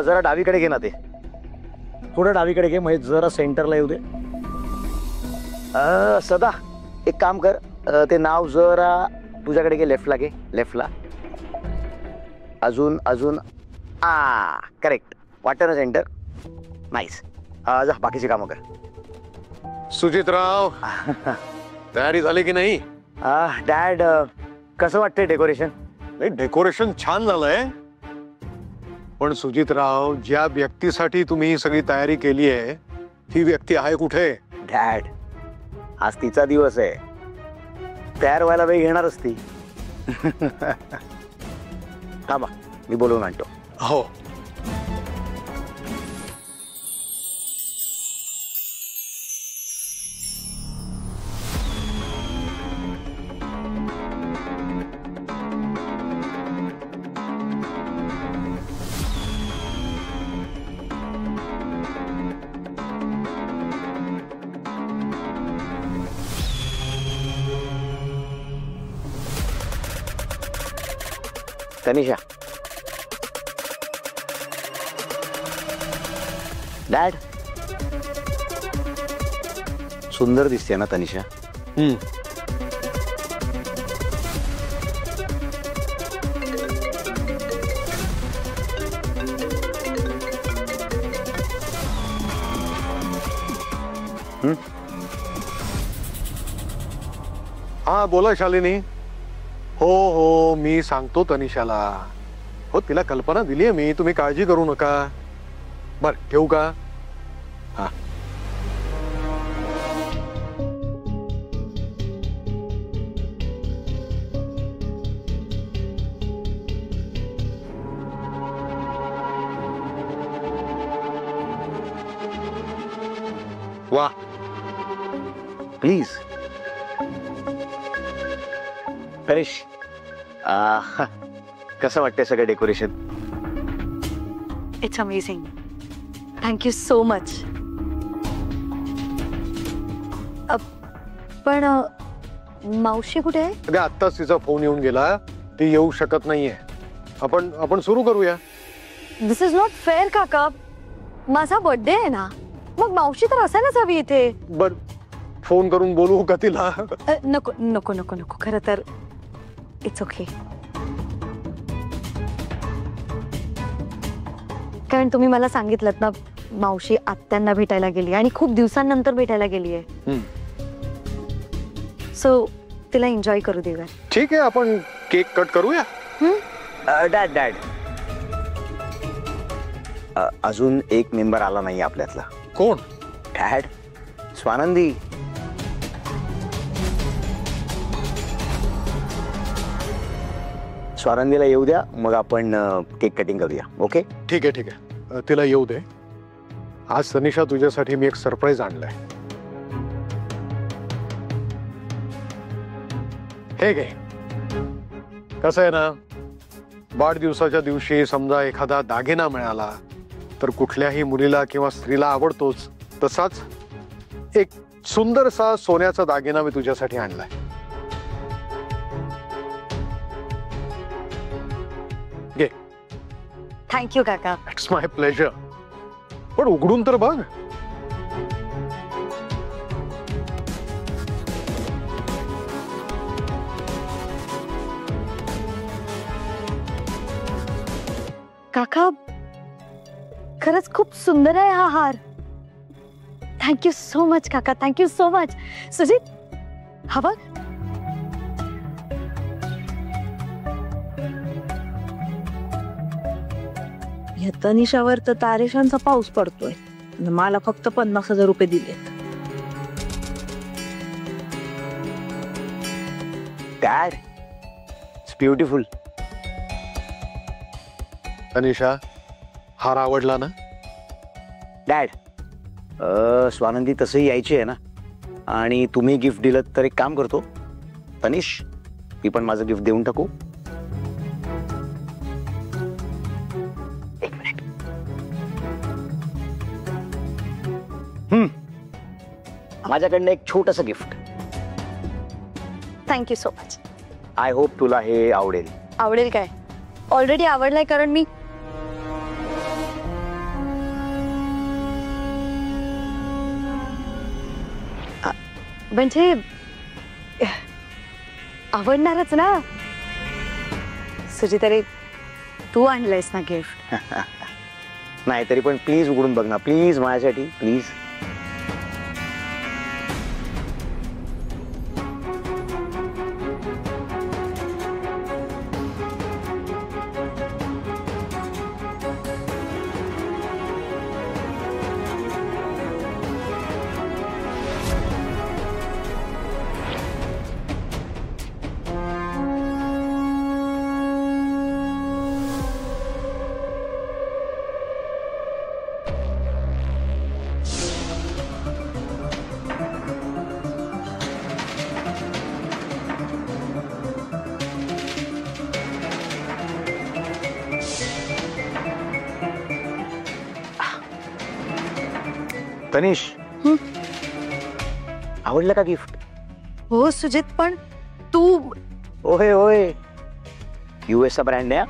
जरा डावीकडे घे ना ते, थोडं डावीकडे घे, म्हणजे जरा सेंटरला येऊ दे. सदा एक काम कर, ते नाव जरा तुझ्याकडे घे, लेफ्टला घे, लेफ्टला. अजून अजून करेक्ट, वाटतं ना सेंटर. नाईस. जा बाकीची कामं कर. सुजितराव तयारी झाली की नाही? डॅड कसं वाटतंय डेकोरेशन? नाही, डेकोरेशन छान झालंय, पण सुजितराव ज्या व्यक्तीसाठी तुम्ही ही सगळी तयारी केली आहे ती व्यक्ती आहे कुठे? डॅड आज तिचा दिवस आहे, तयार व्हायला वेळ घेणारच ती. थांबा मी बोलवून आणतो. हो. तनिषा. डॅड सुंदर दिसते ना तनिषा? हा बोला शालिनी. हो हो मी सांगतो तनिषाला. हो तिला कल्पना दिली आहे मी, तुम्ही काळजी करू नका. बर ठेवू का? हा. वा प्लीज. परेश कसं वाटतंय सगळं decoration? It's amazing. Thank you so much. पण मावशी कुठे आहे? अगं आत्ताच तिचा फोन येऊन गेला, ती येऊ शकत नाहीये. आपण सुरू करूया. दिस इज नॉट फेअर काका. माझा बर्थडे आहे ना, मग मावशी तर असायलाच हवी इथे. बर फोन करून बोलवू का तिला? नको नको नको नको, खरं तर इट्स ओके. कारण तुम्ही मला सांगितलं ना, मावशी आत्यांना भेटायला गेली आणि खूप दिवसांनंतर भेटायला गेली आहे. सो तिला एन्जॉय करू देऊया. ठीक आहे, आपण केक कट करूया. डॅड डॅड अजून एक मेंबर आला नाही आपल्यातला. कोण? डॅड स्वानंदी. स्वानंदीला येऊ द्या, मग आपण केक कटिंग करूया. ओके ठीक आहे ठीक आहे, तिला येऊ दे. आज तनिषा तुझ्यासाठी मी एक सरप्राईज आणलाय. हे घे. कसं आहे ना, वाढदिवसाच्या दिवशी समजा एखादा दागिना मिळाला तर कुठल्याही मुलीला किंवा स्त्रीला आवडतोच. तसाच एक सुंदरसा सोन्याचा दागिना मी तुझ्यासाठी आणलाय. घे. थँक्यू काका. It's my pleasure. पण उघडून तर बघ. काका खरंच खूप सुंदर आहे हा हार. थँक्यू सो मच काका. Thank you so much. सुजित हा बघ. या तनिषावर तर तारेशांचा पाऊस पडतोय. मला फक्त 50,000 रुपये दिलेत. Dad it's beautiful. तनिषा हार आवडला ना? डॅड स्वानंदी तसंही यायची आहे ना, आणि तुम्ही गिफ्ट दिलं तर एक काम करतो तनिष, मी पण माझं गिफ्ट देऊन टाकू. एक मिनिट. माझ्याकडनं एक छोटंसं gift. Thank you so much. I hope तुला हे आवडेल. आवडेल काय? ऑलरेडी आवडलाय, कारण मी म्हणजे आवडणारच ना. सुजित, अरे तू आणलंयस ना गिफ्ट. नाही तरी पण प्लीज उघडून बघ ना, प्लीज माझ्यासाठी प्लीज. तनिष, आवडलं का गिफ्ट? हो सुजित, पण तू. ओहे होय, यूएसचा ब्रँड आहे.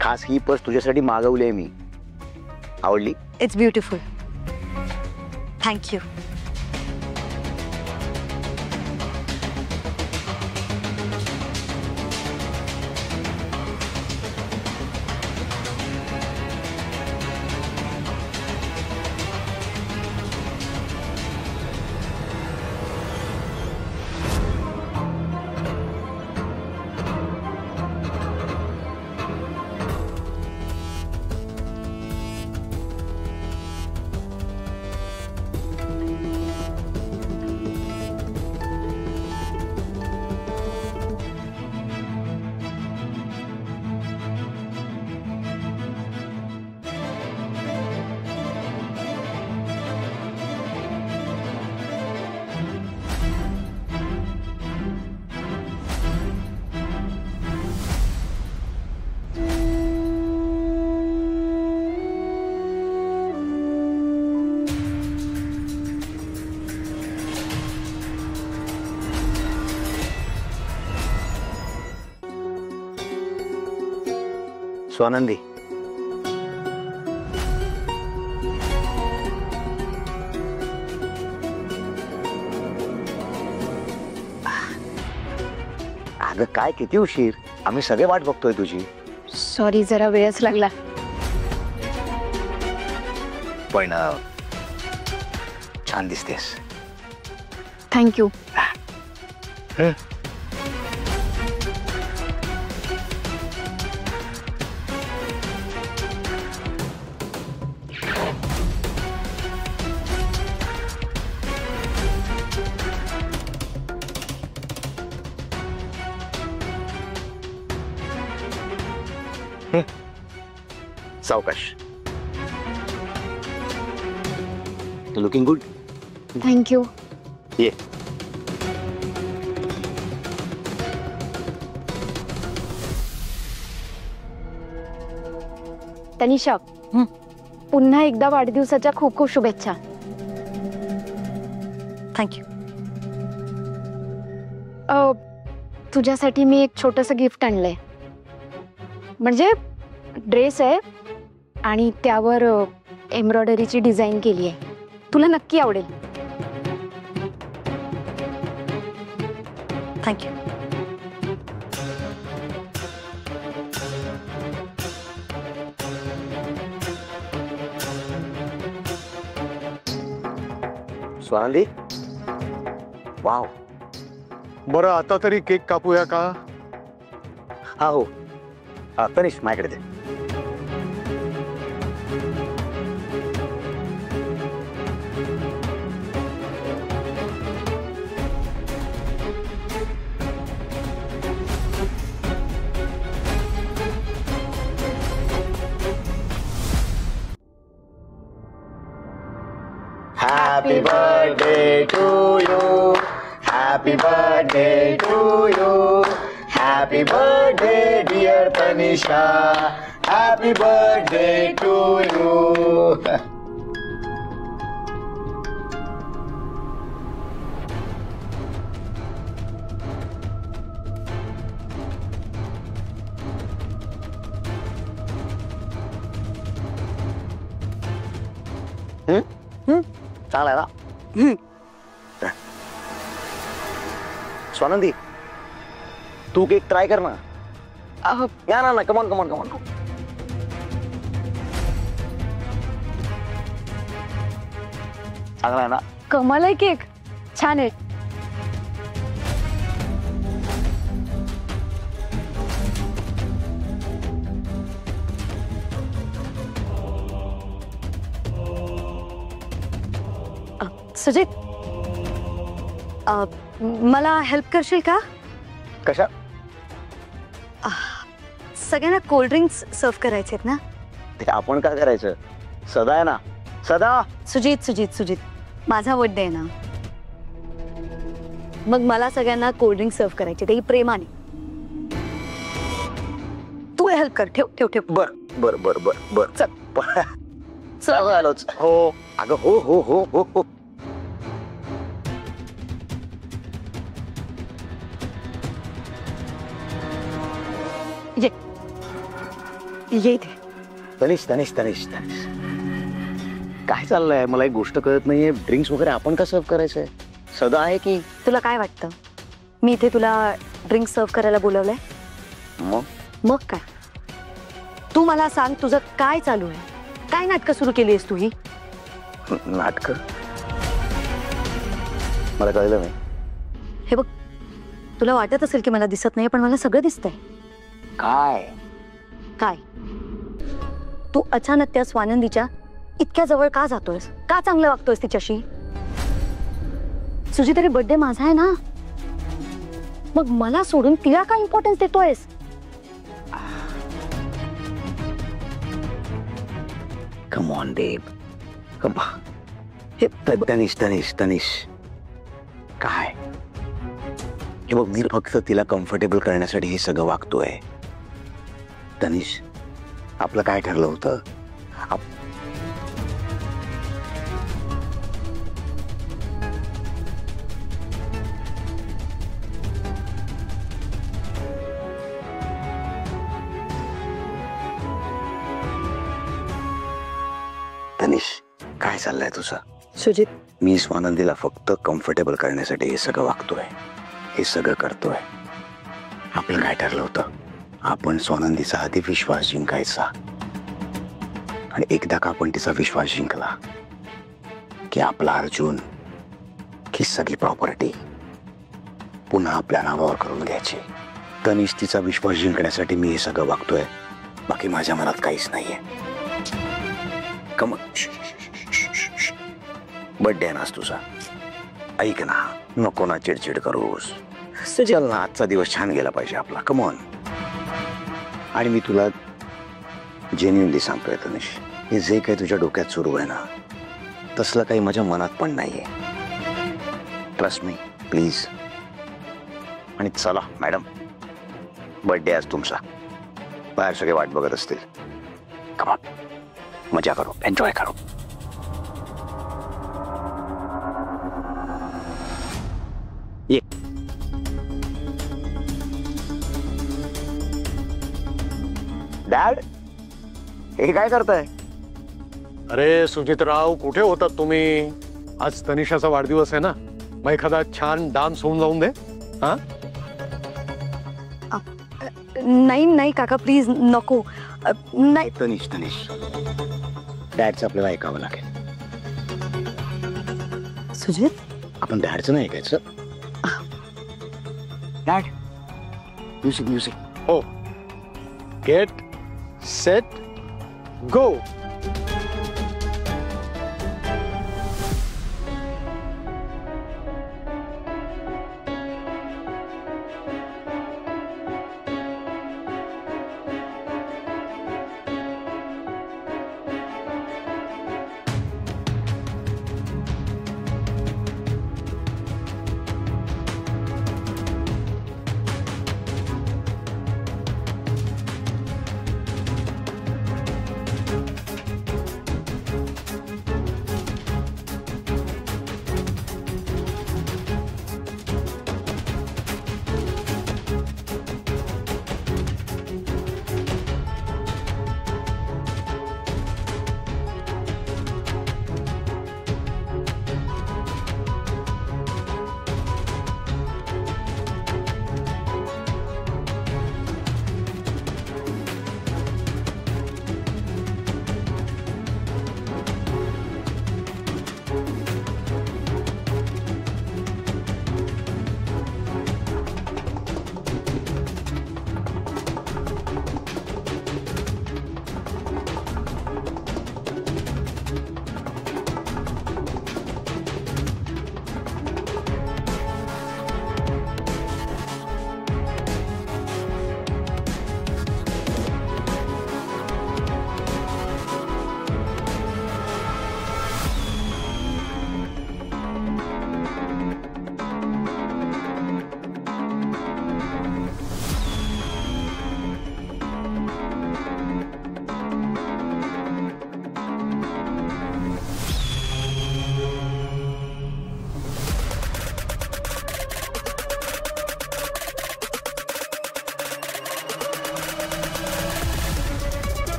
खास ही पर्स तुझ्यासाठी मागवली आहे मी. आवडली? It's beautiful. थँक्यू. स्वानंदी, अगं काय किती उशीर, आम्ही सगळे वाट बघतोय तुझी. सॉरी, जरा वेळच लागला. पण छान दिसतेस. थँक्यू. सावकाश. Looking good. थँक्यू. ये. तनिषा, पुन्हा एकदा वाढदिवसाच्या खूप खूप शुभेच्छा. थँक्यू. तुझ्यासाठी मी एक छोटंसं गिफ्ट आणलंय. म्हणजे ड्रेस आहे आणि त्यावर एम्ब्रॉयडरीची डिझाईन केली आहे. तुला नक्की आवडेल. थँक्यू. स्वानंदी, वाव. बरं, आता तरी केक कापूया का? हा हो. तनिष, माझ्याकडे दे. Happy birthday to you. Happy birthday to you. Happy birthday dear Tanisha. Happy birthday to you. चांगला आहे ना? स्वानंदी, तू केक ट्राय कर ना. ना कमॉन कमॉन कमॉन. चांगला आहे ना? कमाल आहे केक, छान आहे. सुजित, मला हेल्प करशील का? कशा? सगळ्यांना कोल्ड ड्रिंक्स सर्व करायचे आहेत ना. ते आपण काय करायचं? सदा आहे ना, सदा. सुजित सुजित सुजित, माझा बर्थडे आहे ना, मग मला सगळ्यांना कोल्ड ड्रिंक सर्व करायचे, तेही प्रेमाने. तू हेल्प कर. ठेव ठेव ठेव. बर बर बर बर बर. चल. चल आलोच. हो अगं, हो हो हो हो हो. ये इथे. तनिष तनिष तनिष तनिष, काय चाललंय? मला एक गोष्ट कळत नाहीये. ड्रिंक्स वगैरे आपण का सर्व करायचंय? सदा आहे की? तुला काय वाटतं, मी इथे तुला ड्रिंक सर्व करायला बोलवलंय? मग काय? तू मला सांग, तुझं काय चालू आहे? काय नाटकं सुरू केली आहेस तू ही? नाटक? मला कळलं नाही. हे बघ, तुला वाटत असेल की मला दिसत नाही, पण मला सगळं दिसतंय. काय? काय? तू अचानक त्या स्वानंदीच्या इतक्या जवळ का जातोयस? का चांगलं वागतोयस तिच्याशी? तुझी तरी बर्थडे माझा आहे ना, मग मला सोडून तिला काय इम्पॉर्टन्स देतोयस? कम ऑन बेब, कम. हे तनिष तनिष तनिष, काय? हे बघ, मी फक्त तिला कम्फर्टेबल करण्यासाठी हे सगळं वागतोय. तनिष, आपलं काय ठरलं होतं? तनिष, काय चाललंय तुझं? सुजित, मी स्वानंदीला फक्त कम्फर्टेबल करण्यासाठी हे सगळं वागतोय, हे सगळं करतोय. आपलं काय ठरलं होतं? आपण स्वानंदीचा आधी विश्वास जिंकायचा, आणि एकदा का आपण तिचा विश्वास जिंकला की आपला अर्जुन, ही सगळी प्रॉपर्टी पुन्हा आपल्या नावावर करून घ्यायची. तनिष, तिचा विश्वास जिंकण्यासाठी मी हे सगळं वागतोय, बाकी माझ्या मनात काहीच नाहीये. कम, बर्थडे आहे ना तुझा, ऐक ना, नको ना चिडचिड करूस. चल ना, आजचा दिवस छान गेला पाहिजे आपला. Come on. आणि मी तुला जेन्युइनली सांगतोय तनिष, हे जे काही तुझ्या डोक्यात सुरू आहे ना, तसलं काही माझ्या मनात पण नाहीये. Trust me please. आणि चला मॅडम, बर्थडे आज तुमचा, बाहेर सगळे वाट बघत असतील. कम ऑन, मजा करो, एन्जॉय करो. ये. डॅड, हे काय करताय? अरे सुजितराव, कुठे होतात तुम्ही? आज तनिषाचा वाढदिवस आहे ना, मग एखादा छान डान्स होऊन जाऊन दे. हा, नाही नाही काका, प्लीज नको. नाही. तनिष तनिष, डॅडचं आपल्याला ऐकावं लागेल. सुजित, आपण डॅडचं नाही ऐकायचं. Dad, music music. हो. Get set go.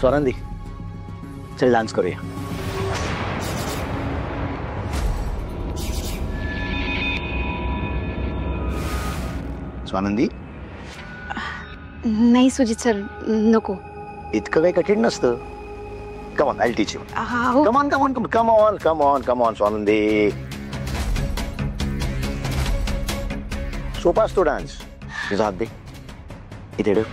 स्वानंदी चल डान्स करूया. स्वानंदी नाही सुजित सर, नको. इतकं काही कठीण नसतं. Come on, I teach you. अहो, come on come on come on come on come on Swanandi. सोपा असतो डान्स. तुझा हात दे इथे ठेव.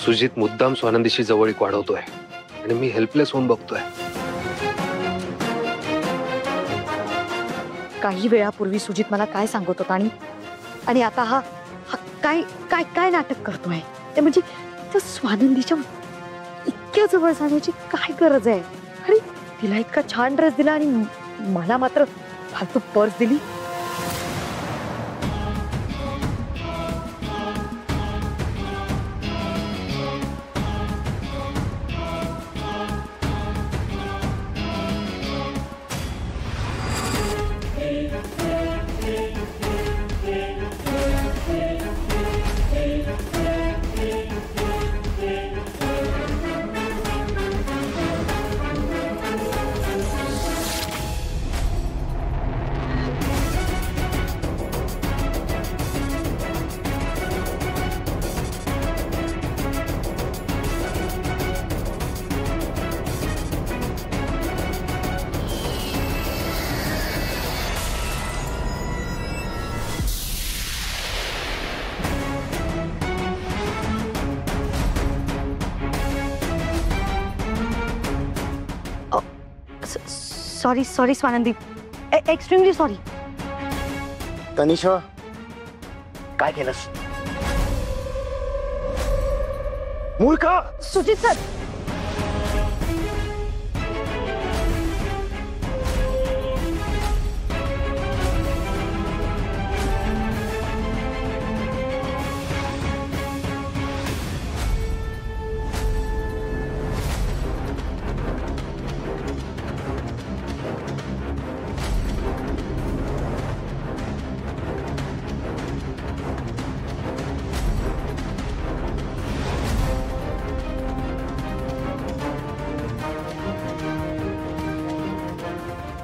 सुजित मुद्दाम स्वानंदीशी जवळीक वाढवतोय आणि मी हेल्पलेस होऊन बघतोय. काही वेळापूर्वी सुजित मला काय सांगत होता आणि आता हा काय काय काय नाटक करतोय. ते म्हणजे त्या स्वानंदीच्या इतक्या जवळ जाण्याची काय गरज आहे. आणि तिला इतका छान ड्रेस दिला आणि मला मात्र फालतू पर्स दिली. Sorry sorry Swanandi, extremely sorry. Tanisha काय केलंस? मूर्ख. सुजित सर,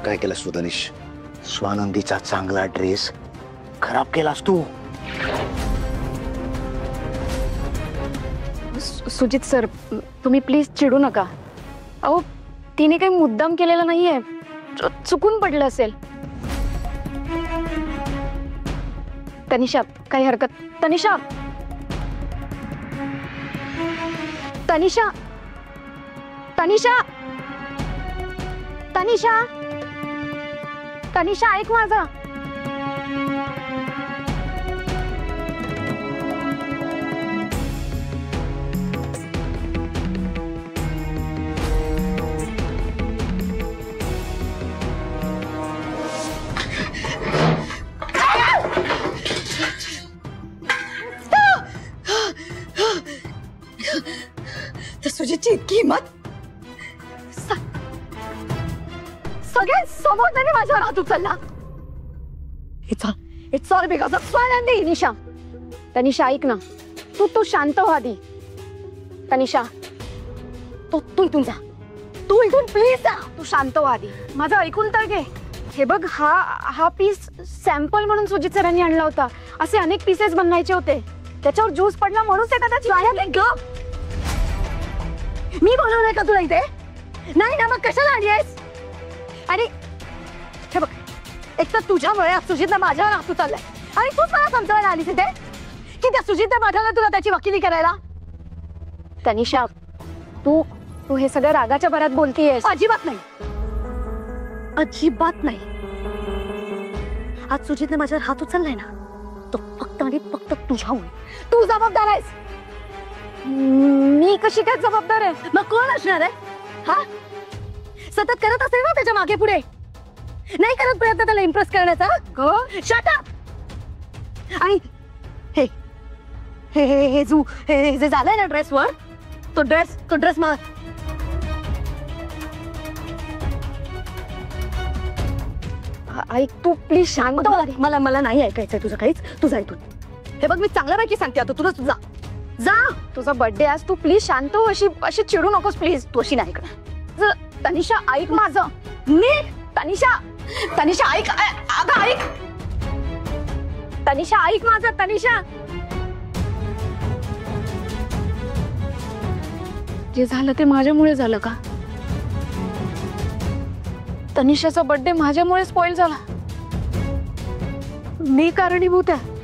काय केलंस तू तनिष? स्वानंदीचा चांगला ड्रेस खराब केलास तू. सुजित सर, तुम्ही प्लीज चिडू नका. अहो, तिने काही मुद्दाम केलेला नाहीये, चुकून पडलं असेल. तनिषा, काही हरकत. तनिषा, तनिषा, तनिषा, तनिषा, तनिषा, ऐक माझा. सुजितची इतकी हिंमत. सगळ्यांसमोर त्याने माझ्यावर हात उचलला. It's all because of Swanandi. Nisha, Tanisha ऐक ना, तू शांत हो आधी. तनिषा, तू इथून जा. तू इथून प्लीज जा. तू शांत हो आधी. माझं ऐकून तर घे. हे बघ, हा पीस सॅम्पल म्हणून सुजित सरांनी आणला होता. असे अनेक पीसेस बनवायचे होते. त्याच्यावर ज्यूस पडला म्हणून ते कदाचित. मी बोलवलंय का तुला इथे? नाही ना, मग कशाला आली आहेस? आणि हे बघ, एक तर तुझ्यामुळे सुजितला माझ्यावर हातू चाललाय आणि तूच मला समजायला आलीस इथे की त्या सुजितने पाठवलं तुला त्याची वकिली करायला. तनिषा, तू तू हे सगळं रागाच्या भरात बोलतीयस. अजिबात नाही, अजिबात नाही. आज सुजितने माझ्यावर हात उचललाय ना, तो फक्त आणि फक्त तुझ्यामुळे. तू जबाबदार आहेस. मी कशी काय जबाबदार आहे? मग कोण असणार आहे? हा, सतत करत असेल ना त्याच्या मागे पुढे, नाही करत प्रयत्न त्याला इम्प्रेस करण्याचा. Shut up. आणि हे हे हे हे जो हे जे झालंय ना ड्रेसवर, तो ड्रेस मार. ऐक तू प्लीज शांत हो. मला नाही ऐकायचंय तुझं काहीच. तुझा इथून हे बघ, मी चांगल्यापैकी सांगते आता तुला. तुझा जा, तुझा बर्थडे आज, तू प्लीज शांत हो. अशी चिडू नकोस प्लीज. तू अशी नाही ऐकणार. तनिषा ऐक माझं. मी तनिषा ऐक. अगं ऐक. तनिषा ऐक माझं. तनिषा, जे झालं ते माझ्यामुळे झालं का? तनिषाचा बर्थडे माझ्यामुळे स्पॉइल झाला. मी कारणीभूत आहे.